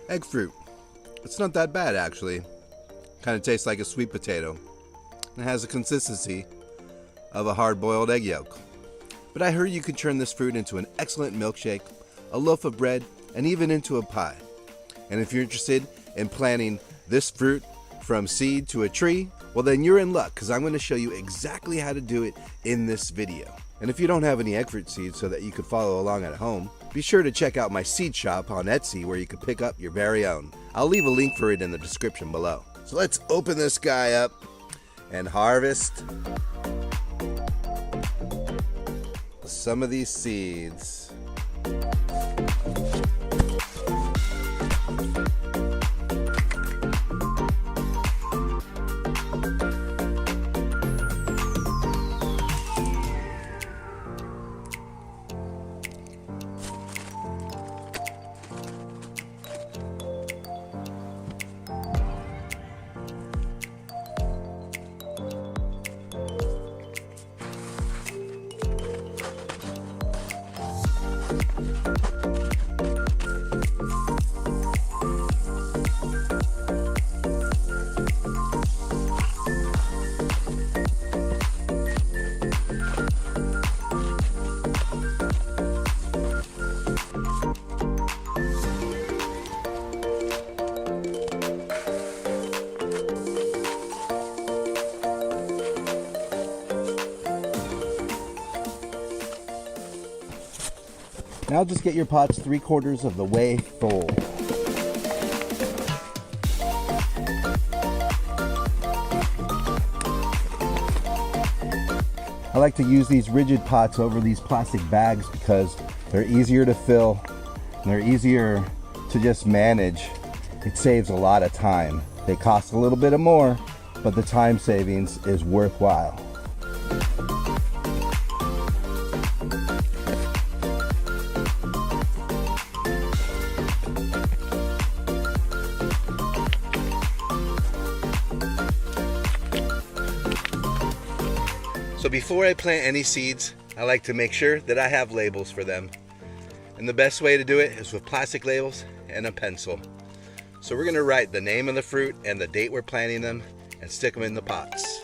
Eggfruit. It's not that bad actually. Kind of tastes like a sweet potato. It has the consistency of a hard-boiled egg yolk. But I heard you could turn this fruit into an excellent milkshake, a loaf of bread, and even into a pie. And if you're interested in planting this fruit from seed to a tree, well then you're in luck, because I'm going to show you exactly how to do it in this video. And if you don't have any eggfruit seeds so that you could follow along at home, be sure to check out my seed shop on Etsy where you can pick up your very own. I'll leave a link for it in the description below. So let's open this guy up and harvest some of these seeds. Now just get your pots 3/4 of the way full. I like to use these rigid pots over these plastic bags because they're easier to fill and they're easier to just manage. It saves a lot of time. They cost a little bit more, but the time savings is worthwhile. So before I plant any seeds, I like to make sure that I have labels for them. And the best way to do it is with plastic labels and a pencil. So we're gonna write the name of the fruit and the date we're planting them and stick them in the pots.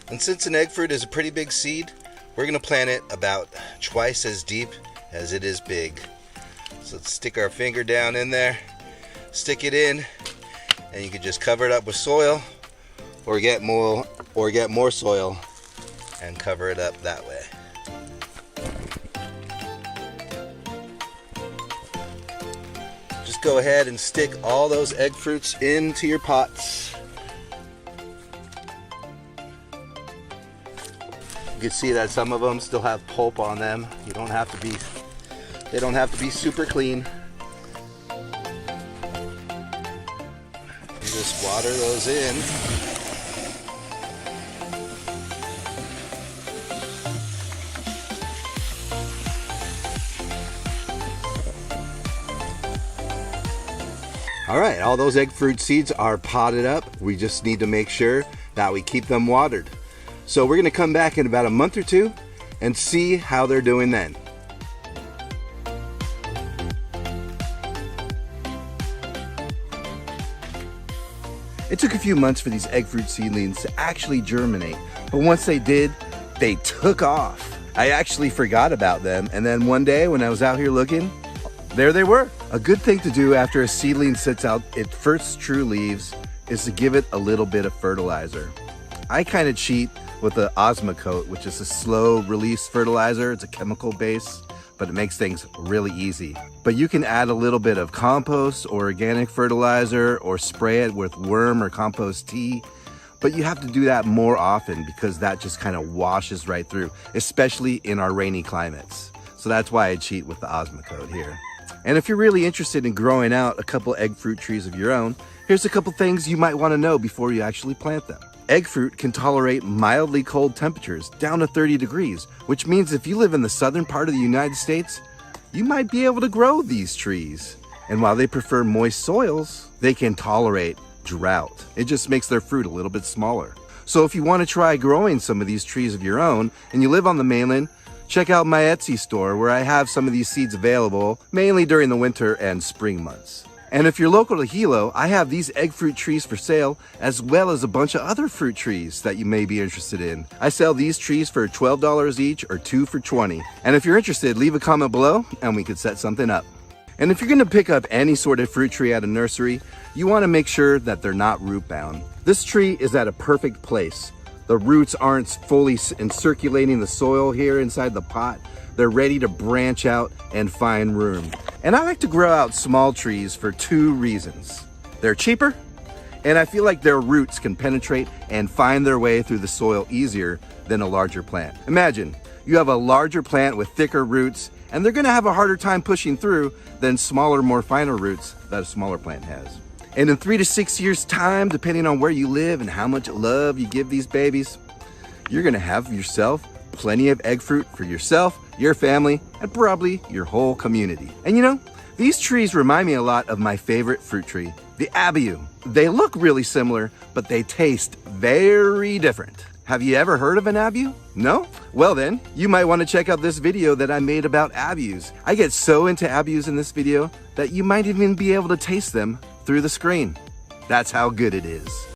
And since an egg fruit is a pretty big seed, we're going to plant it about twice as deep as it is big. So let's stick our finger down in there, stick it in, and you can just cover it up with soil or get more soil and cover it up that way. Just go ahead and stick all those egg fruits into your pots. You can see that some of them still have pulp on them. They don't have to be super clean. You just water those in. All right, all those egg fruit seeds are potted up. We just need to make sure that we keep them watered. So we're gonna come back in about a month or two and see how they're doing then. It took a few months for these egg fruit seedlings to actually germinate, but once they did, they took off. I actually forgot about them, and then one day when I was out here looking, there they were. A good thing to do after a seedling sets out its first true leaves is to give it a little bit of fertilizer. I kind of cheat with the Osmocote, which is a slow release fertilizer. It's a chemical base, but it makes things really easy. But you can add a little bit of compost or organic fertilizer or spray it with worm or compost tea. but you have to do that more often because that just kind of washes right through, especially in our rainy climates. So that's why I cheat with the Osmocote here. And if you're really interested in growing out a couple egg fruit trees of your own, here's a couple things you might want to know before you actually plant them. Egg fruit can tolerate mildly cold temperatures down to 30 degrees, which means if you live in the southern part of the United States, you might be able to grow these trees. And while they prefer moist soils, they can tolerate drought. It just makes their fruit a little bit smaller. So if you want to try growing some of these trees of your own and you live on the mainland, check out my Etsy store where I have some of these seeds available, mainly during the winter and spring months. And if you're local to Hilo, I have these egg fruit trees for sale, as well as a bunch of other fruit trees that you may be interested in. I sell these trees for $12 each or 2 for $20. And if you're interested, leave a comment below and we could set something up. And if you're going to pick up any sort of fruit tree at a nursery, you want to make sure that they're not root bound. This tree is at a perfect place. The roots aren't fully circulating the soil here inside the pot. They're ready to branch out and find room. And I like to grow out small trees for 2 reasons. They're cheaper, and I feel like their roots can penetrate and find their way through the soil easier than a larger plant. Imagine you have a larger plant with thicker roots, and they're gonna have a harder time pushing through than smaller, more finer roots that a smaller plant has. And in 3 to 6 years time, depending on where you live and how much love you give these babies, you're gonna have yourself plenty of egg fruit for yourself, your family, and probably your whole community. And you know, these trees remind me a lot of my favorite fruit tree, the abiu. They look really similar, but they taste very different. Have you ever heard of an abiu? No? Well then, you might want to check out this video that I made about abius. I get so into abius in this video that you might even be able to taste them through the screen. That's how good it is.